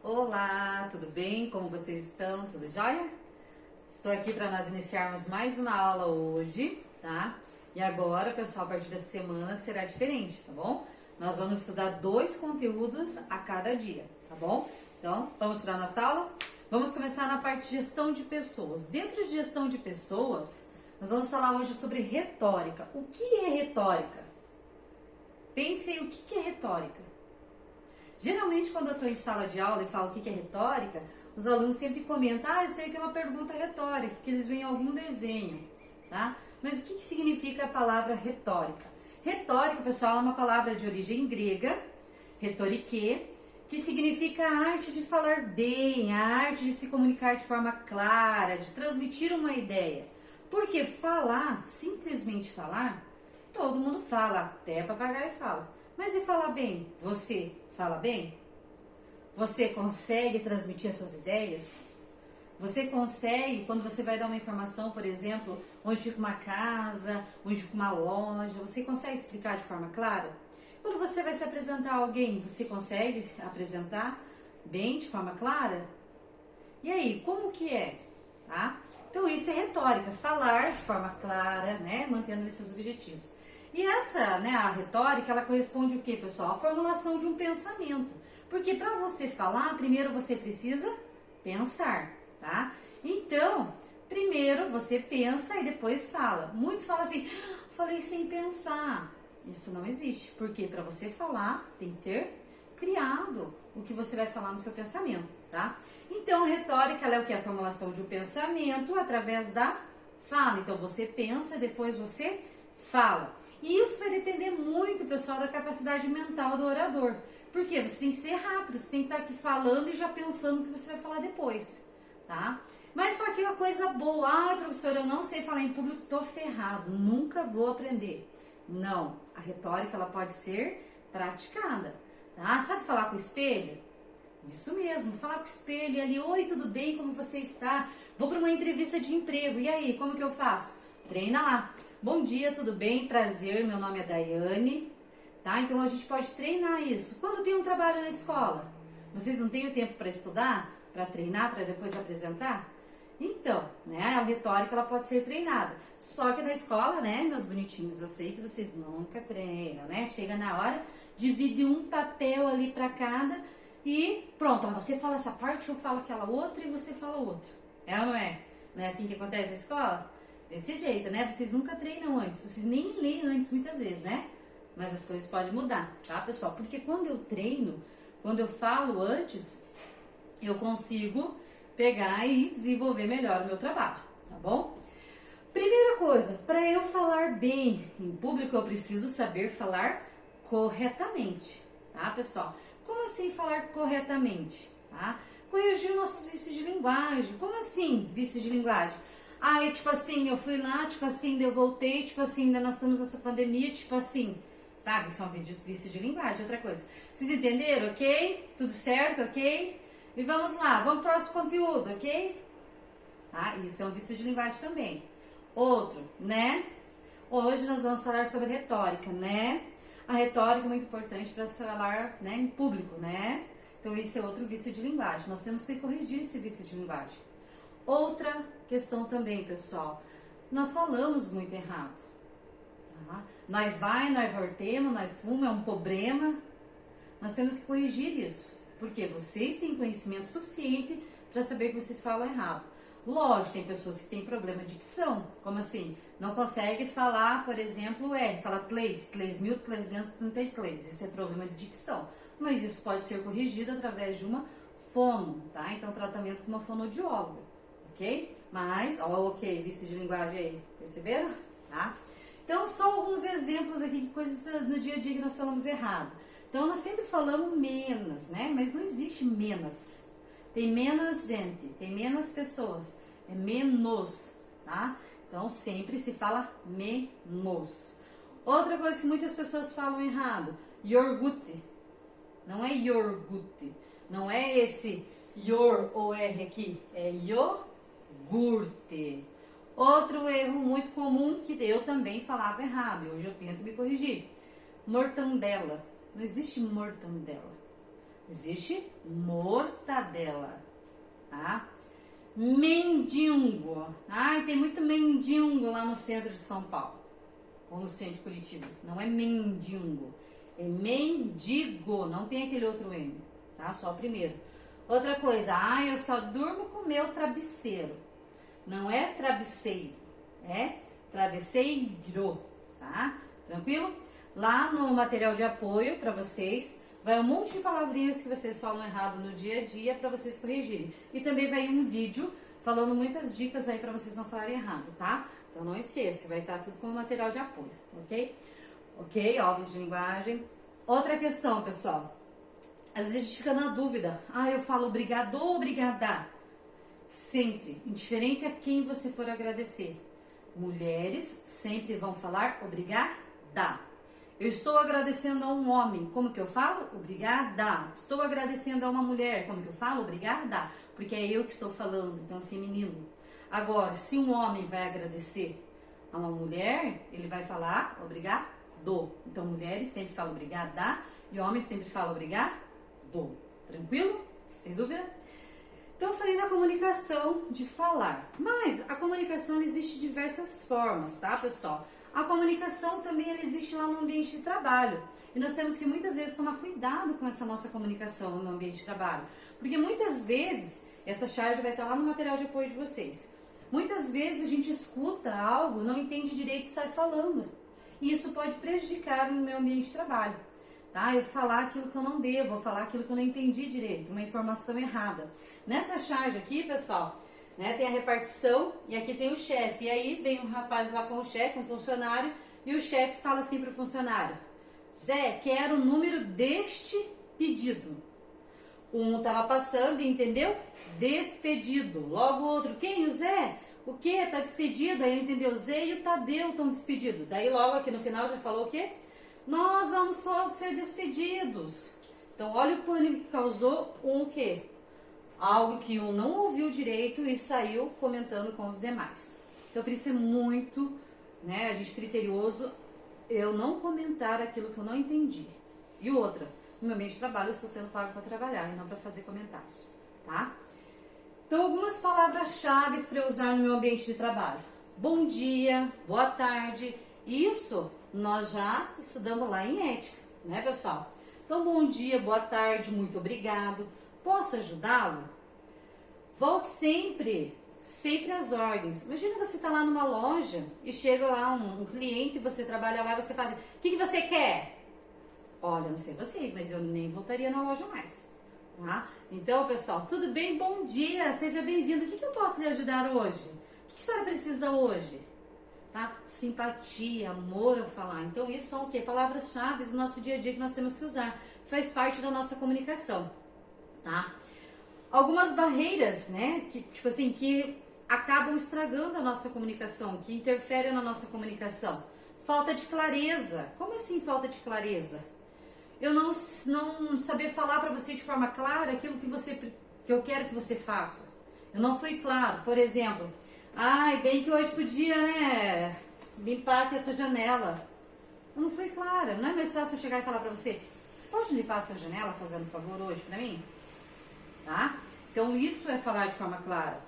Olá, tudo bem? Como vocês estão? Tudo jóia? Estou aqui para nós iniciarmos mais uma aula hoje, tá? E agora, pessoal, a partir dessa semana será diferente, tá bom? Nós vamos estudar 2 conteúdos a cada dia, tá bom? Então, vamos para a nossa aula? Vamos começar na parte de gestão de pessoas. Dentro de gestão de pessoas, nós vamos falar hoje sobre retórica. O que é retórica? Pensem o que é retórica. Geralmente, quando eu estou em sala de aula e falo o que é retórica, os alunos sempre comentam, eu sei que é uma pergunta retórica, que eles veem algum desenho, tá? Mas o que significa a palavra retórica? Retórica, pessoal, é uma palavra de origem grega, retorique, que significa a arte de falar bem, a arte de se comunicar de forma clara, de transmitir uma ideia. Porque falar, simplesmente falar, todo mundo fala, até papagaio fala. Mas e falar bem? Você fala bem? Você consegue transmitir as suas ideias? Você consegue, quando você vai dar uma informação, por exemplo, onde fica uma casa, onde fica uma loja, você consegue explicar de forma clara? Quando você vai se apresentar a alguém, você consegue apresentar bem, de forma clara? E aí, como que é? Tá? Então, isso é retórica, falar de forma clara, né, mantendo esses objetivos. E essa, né, a retórica, ela corresponde o quê, pessoal? A formulação de um pensamento. Porque para você falar, primeiro você precisa pensar, tá? Então, primeiro você pensa e depois fala. Muitos falam assim, falei sem pensar. Isso não existe, porque para você falar, tem que ter criado o que você vai falar no seu pensamento, tá? Então, a retórica, ela é o que? A formulação de um pensamento através da fala. Então, você pensa, depois você fala. E isso vai depender muito, pessoal, da capacidade mental do orador. Porque você tem que ser rápido, você tem que estar aqui falando e já pensando o que você vai falar depois, tá? Mas só que uma coisa boa, professor, eu não sei falar em público, tô ferrado, nunca vou aprender. Não, a retórica, ela pode ser praticada, tá? Sabe falar com o espelho? Isso mesmo, falar com o espelho ali, oi, tudo bem, como você está? Vou para uma entrevista de emprego, e aí, como que eu faço? Treina lá. Bom dia, tudo bem? Prazer, meu nome é Daiane, tá? Então a gente pode treinar isso. Quando tem um trabalho na escola, vocês não têm o tempo para estudar, para treinar, para depois apresentar? Então, né, a retórica, ela pode ser treinada. Só que na escola, né, meus bonitinhos, eu sei que vocês nunca treinam, né? Chega na hora, divide um papel ali para cada e pronto, ó, você fala essa parte, eu falo aquela outra e você fala outra. É ou não é? Não é assim que acontece na escola? Desse jeito, né? Vocês nunca treinam antes, vocês nem leem antes muitas vezes, né? Mas as coisas podem mudar, tá, pessoal? Porque quando eu treino, quando eu falo antes, eu consigo pegar e desenvolver melhor o meu trabalho, tá bom? Primeira coisa, para eu falar bem em público, eu preciso saber falar corretamente, tá, pessoal? Como assim falar corretamente, tá? Corrigir nossos vícios de linguagem. Como assim vícios de linguagem? Ah, tipo assim, eu fui lá, tipo assim, eu voltei, tipo assim, ainda nós estamos nessa pandemia, tipo assim, sabe? São vícios de linguagem, outra coisa. Vocês entenderam, ok? Tudo certo, ok? E vamos lá, vamos pro próximo conteúdo, ok? Tá? Isso é um vício de linguagem também. Outro, né? Hoje nós vamos falar sobre retórica, né? A retórica é muito importante para falar, né, em público, né? Então, isso é outro vício de linguagem. Nós temos que corrigir esse vício de linguagem. Outra questão também, pessoal. Nós falamos muito errado. Tá? Nós voltemos, nós fuma, é um problema. Nós temos que corrigir isso. Porque vocês têm conhecimento suficiente para saber que vocês falam errado. Lógico, tem pessoas que têm problema de dicção. Como assim? Não consegue falar, por exemplo, fala 3.333. Esse é problema de dicção. Mas isso pode ser corrigido através de uma fono, tá? Então, tratamento com uma fonoaudióloga, ok? Mas, ok, vício de linguagem aí, perceberam? Tá? Então, só alguns exemplos aqui de coisas no dia a dia que nós falamos errado. Então, nós sempre falamos menos, né? Mas não existe menos. Tem menos gente, tem menos pessoas, é menos, tá? Então, sempre se fala menos. Outra coisa que muitas pessoas falam errado, iogurte. Não é iogurte, não é esse ior ou R aqui, é iogurte. Outro erro muito comum que eu também falava errado, e hoje eu tento me corrigir. Mortandela. Não existe mortandela. existe mortadela, tá? Mendigo. Ai, tem muito mendigo lá no centro de São Paulo. Ou no centro de Curitiba. Não é mendigo. É mendigo. Não tem aquele outro M. Tá? Só o primeiro. Outra coisa. Ai, eu só durmo com meu travesseiro. Não é travesseiro. É travesseiro. Tá? Tranquilo? Lá no material de apoio para vocês, vai um monte de palavrinhas que vocês falam errado no dia a dia para vocês corrigirem. E também vai um vídeo falando muitas dicas aí para vocês não falarem errado, tá? Então não esqueça, vai estar tudo como material de apoio, ok? Ok, óbvio de linguagem. Outra questão, pessoal. Às vezes a gente fica na dúvida. Ah, eu falo obrigado ou obrigada. Sempre, indiferente a quem você for agradecer. Mulheres sempre vão falar obrigada. Eu estou agradecendo a um homem, como que eu falo? Obrigada. Estou agradecendo a uma mulher, como que eu falo? Obrigada. Porque é eu que estou falando, então é feminino. Agora, se um homem vai agradecer a uma mulher, ele vai falar obrigado. Então, mulheres sempre falam obrigada e homens sempre falam obrigado. Tranquilo? Sem dúvida? Então, eu falei da comunicação de falar. Mas a comunicação existe de diversas formas, tá, pessoal? A comunicação também ela existe lá no ambiente de trabalho. E nós temos que muitas vezes tomar cuidado com essa nossa comunicação no ambiente de trabalho. Porque muitas vezes, essa charge vai estar lá no material de apoio de vocês. Muitas vezes a gente escuta algo, não entende direito e sai falando. E isso pode prejudicar no meu ambiente de trabalho. Tá? Eu falar aquilo que eu não devo, eu falar aquilo que eu não entendi direito, uma informação errada. Nessa charge aqui, pessoal, né, tem a repartição e aqui tem o chefe. E aí vem um rapaz lá com o chefe, um funcionário, e o chefe fala assim para o funcionário: Zé, quero o número deste pedido. Um estava passando e entendeu? Despedido. Logo o outro, quem? O Zé? O quê? Tá despedido. Aí ele entendeu, o Zé e o Tadeu estão despedidos. Daí logo aqui no final já falou o quê? Nós vamos todos ser despedidos. Então olha o pânico que causou o quê? Algo que um não ouviu direito e saiu comentando com os demais. Então precisa ser muito, né, a gente criterioso, eu não comentar aquilo que eu não entendi. E outra, no meu meio de trabalho eu estou sendo pago para trabalhar e não para fazer comentários, tá? Então algumas palavras-chave para eu usar no meu ambiente de trabalho. Bom dia, boa tarde, isso nós já estudamos lá em ética, né, pessoal? Então bom dia, boa tarde, muito obrigado. Posso ajudá-lo? Volte sempre às ordens. Imagina você tá lá numa loja e chega lá um cliente, você trabalha lá e você faz: o que você quer? Olha, não sei vocês, mas eu nem voltaria na loja mais. Tá? Então, pessoal, tudo bem? Bom dia, seja bem-vindo. O que eu posso lhe ajudar hoje? O que a senhora precisa hoje? Tá? Simpatia, amor ao falar. Então, isso são o quê? Palavras-chave do nosso dia a dia que nós temos que usar. Faz parte da nossa comunicação. Tá? Algumas barreiras, né, que tipo assim, que acabam estragando a nossa comunicação, que interferem na nossa comunicação. Falta de clareza. Como assim falta de clareza? Eu não saber falar para você de forma clara aquilo que eu quero que você faça. Eu não fui claro. Por exemplo, ai, bem que hoje podia, né, limpar aqui essa janela. Eu não fui clara. Não é mais fácil eu chegar e falar para você: você pode limpar essa janela, fazendo um favor hoje para mim? Tá? Então isso é falar de forma clara.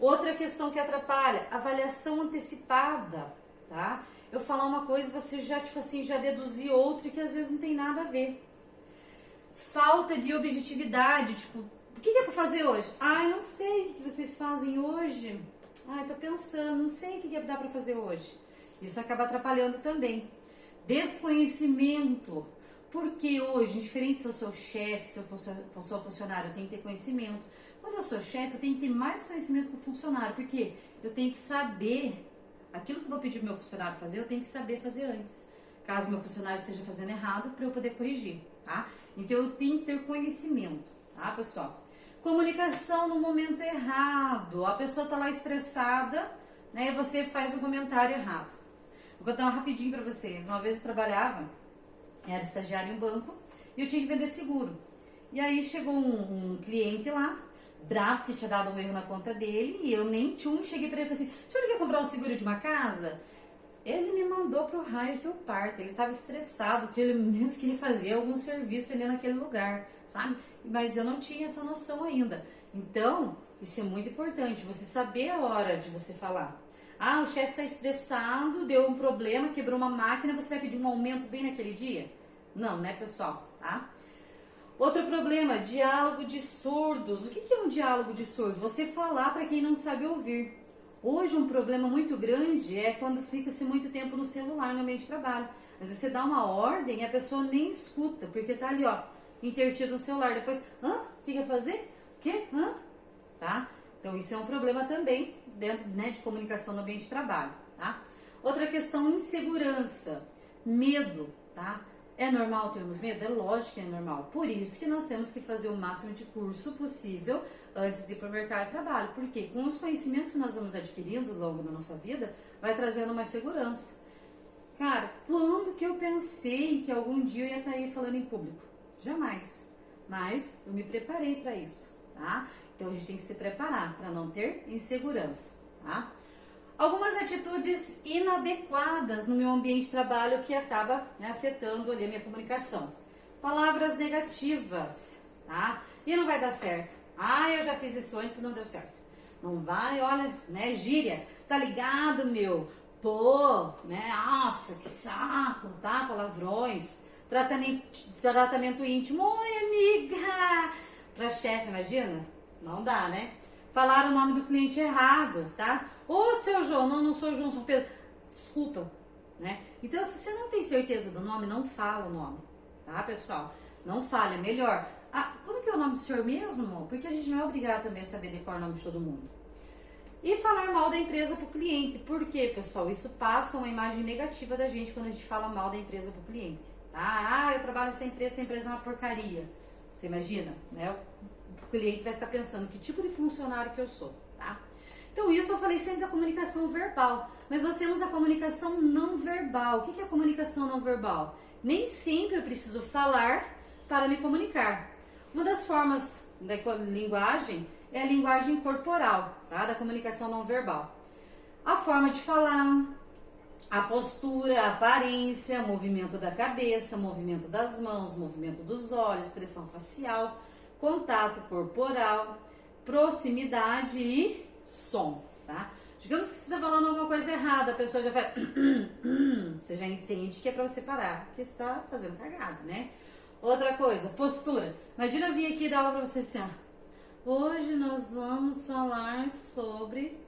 Outra questão que atrapalha, avaliação antecipada, tá? Eu falar uma coisa e você já, tipo assim, já deduzir outra que às vezes não tem nada a ver. Falta de objetividade, tipo, o que é pra fazer hoje? Ai, não sei o que vocês fazem hoje. Ai, tô pensando, não sei o que dá pra fazer hoje. Isso acaba atrapalhando também. Desconhecimento. Porque hoje, diferente se eu sou chefe, se eu sou funcionário, eu tenho que ter conhecimento. Quando eu sou chefe, eu tenho que ter mais conhecimento que o funcionário. Porque eu tenho que saber aquilo que eu vou pedir pro meu funcionário fazer, eu tenho que saber fazer antes. Caso meu funcionário esteja fazendo errado, para eu poder corrigir, tá? Então eu tenho que ter conhecimento, tá, pessoal? Comunicação no momento errado. A pessoa tá lá estressada, né? E você faz um comentário errado. Vou contar rapidinho para vocês. Uma vez eu trabalhava, era estagiário em um banco, e eu tinha que vender seguro. E aí chegou um cliente lá, bravo, que tinha dado um erro na conta dele, e eu nem cheguei para ele e falei assim: o senhor quer comprar um seguro de uma casa? Ele me mandou pro raio que eu parto. Ele estava estressado, que ele menos queria fazer algum serviço ali naquele lugar, sabe? Mas eu não tinha essa noção ainda. Então, isso é muito importante, você saber a hora de você falar. Ah, o chefe está estressado, deu um problema, quebrou uma máquina, você vai pedir um aumento bem naquele dia? Não, né, pessoal? Tá? Outro problema, diálogo de surdos. O que é um diálogo de surdo? Você falar para quem não sabe ouvir. Hoje um problema muito grande é quando fica-se muito tempo no celular no ambiente de trabalho. Às vezes você dá uma ordem e a pessoa nem escuta, porque tá ali, ó, intertido no celular. Depois, o que quer fazer? O quê? Tá? Então isso é um problema também dentro, né, de comunicação no ambiente de trabalho, tá? Outra questão, insegurança, medo, tá? É normal termos medo? É lógico que é normal. Por isso que nós temos que fazer o máximo de curso possível antes de ir para o mercado de trabalho. Porque com os conhecimentos que nós vamos adquirindo ao longo da nossa vida, vai trazendo mais segurança. Cara, quando que eu pensei que algum dia eu ia estar aí falando em público? Jamais. Mas eu me preparei para isso, tá? Então a gente tem que se preparar para não ter insegurança, tá? Algumas atitudes inadequadas no meu ambiente de trabalho que acaba, né, afetando ali a minha comunicação. Palavras negativas, tá? E não vai dar certo. Ah, eu já fiz isso antes e não deu certo. Não vai, olha, né, gíria. Tá ligado, meu? Pô, né, nossa, que saco, tá? Palavrões. Tratamento íntimo. Oi, amiga! Pra chefe, imagina? Não dá, né? Falar o nome do cliente errado, tá? Ô, seu João, não sou João, sou Pedro. Desculpa, né? Então, se você não tem certeza do nome, não fala o nome, tá, pessoal? Não fale, é melhor. Ah, como que é o nome do senhor mesmo? Porque a gente não é obrigado também a saber decorar o nome de todo mundo. E falar mal da empresa pro cliente. Por quê, pessoal? Isso passa uma imagem negativa da gente quando a gente fala mal da empresa pro cliente, tá? Ah, eu trabalho nessa empresa é uma porcaria. Você imagina, né? O cliente vai ficar pensando que tipo de funcionário que eu sou, tá? Então isso eu falei sempre da comunicação verbal, mas nós temos a comunicação não verbal. O que é a comunicação não verbal? Nem sempre eu preciso falar para me comunicar. Uma das formas da linguagem é a linguagem corporal, tá? Da comunicação não verbal. A forma de falar, a postura, a aparência, movimento da cabeça, movimento das mãos, movimento dos olhos, expressão facial, contato corporal, proximidade e som, tá? Digamos que você está falando alguma coisa errada, a pessoa já faz... Você já entende que é para você parar, que está fazendo cagada, né? Outra coisa, postura. Imagina eu vir aqui dar aula para você assim, ó. Hoje nós vamos falar sobre...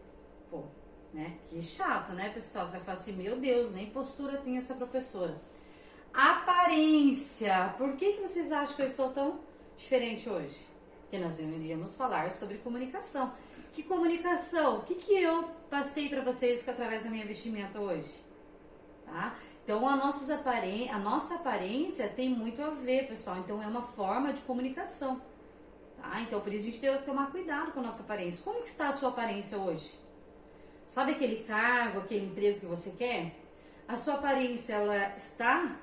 Pô, né? Que chato, né, pessoal? Você vai falar assim, meu Deus, nem postura tem essa professora. Aparência. Por que vocês acham que eu estou tão diferente hoje? Porque nós iríamos falar sobre comunicação. Que comunicação? O que eu passei para vocês através da minha vestimenta hoje? Tá? Então, a nossa aparência tem muito a ver, pessoal. Então, é uma forma de comunicação. Tá? Então, por isso a gente tem que tomar cuidado com a nossa aparência. Como que está a sua aparência hoje? Sabe aquele cargo, aquele emprego que você quer? A sua aparência, ela está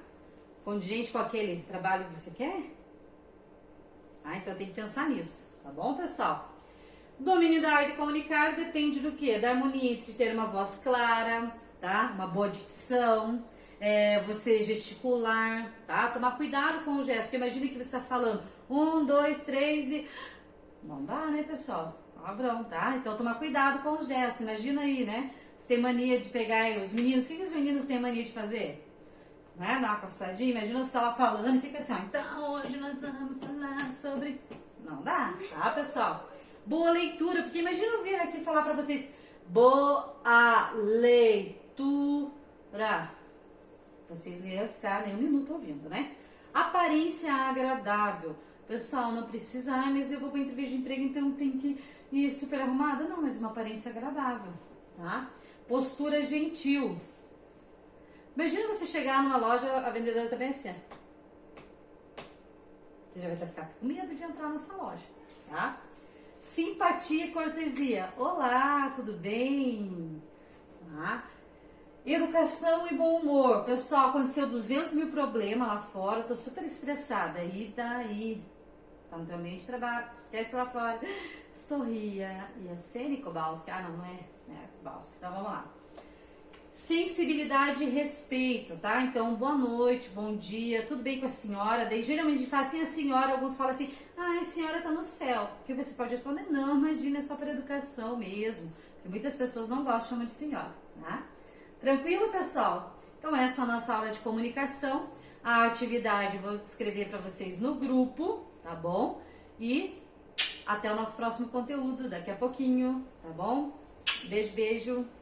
condizente com aquele trabalho que você quer? Ah, então tem que pensar nisso, tá bom, pessoal? Domínio da arte de comunicar depende do quê? Da harmonia entre ter uma voz clara, tá? Uma boa dicção, você gesticular, tá? Tomar cuidado com o gesto, porque imagina que você está falando 1, 2, 3 e... Não dá, né, pessoal? Palavrão, tá? Então tomar cuidado com os gestos, imagina aí, né? Você tem mania de pegar os meninos, o que os meninos têm mania de fazer? Né? Dar uma coçadinha, imagina você tá lá falando e fica assim, ó. Então hoje nós vamos falar sobre... Não dá, tá, pessoal? Boa leitura, porque imagina eu vir aqui falar pra vocês boa leitura. Vocês não iam ficar nem um minuto ouvindo, né? Aparência agradável. Pessoal, não precisa, mas eu vou pra entrevista de emprego, então tem que ir super arrumada. Não, mas uma aparência agradável, tá? Postura gentil. Imagina você chegar numa loja, a vendedora também assim. Você já vai ficar com medo de entrar nessa loja, tá? Simpatia e cortesia. Olá, tudo bem? Tá? Educação e bom humor. Pessoal, aconteceu 200 mil problemas lá fora, eu tô super estressada. E daí? Tá no teu ambiente de trabalho, esquece lá fora. Sorria. E a Sene Kowalski? Ah, não é? Kowalski. Então vamos lá. sensibilidade e respeito, tá? Então, boa noite, bom dia, tudo bem com a senhora? Daí, geralmente, a gente fala assim, a senhora, alguns falam assim, a senhora tá no céu. Que você pode responder, não, imagina, é só para educação mesmo. Porque muitas pessoas não gostam de chamar de senhora, tá? Tranquilo, pessoal? Então, essa é a nossa aula de comunicação. A atividade eu vou descrever para vocês no grupo, tá bom? E até o nosso próximo conteúdo, daqui a pouquinho, tá bom? Beijo, beijo!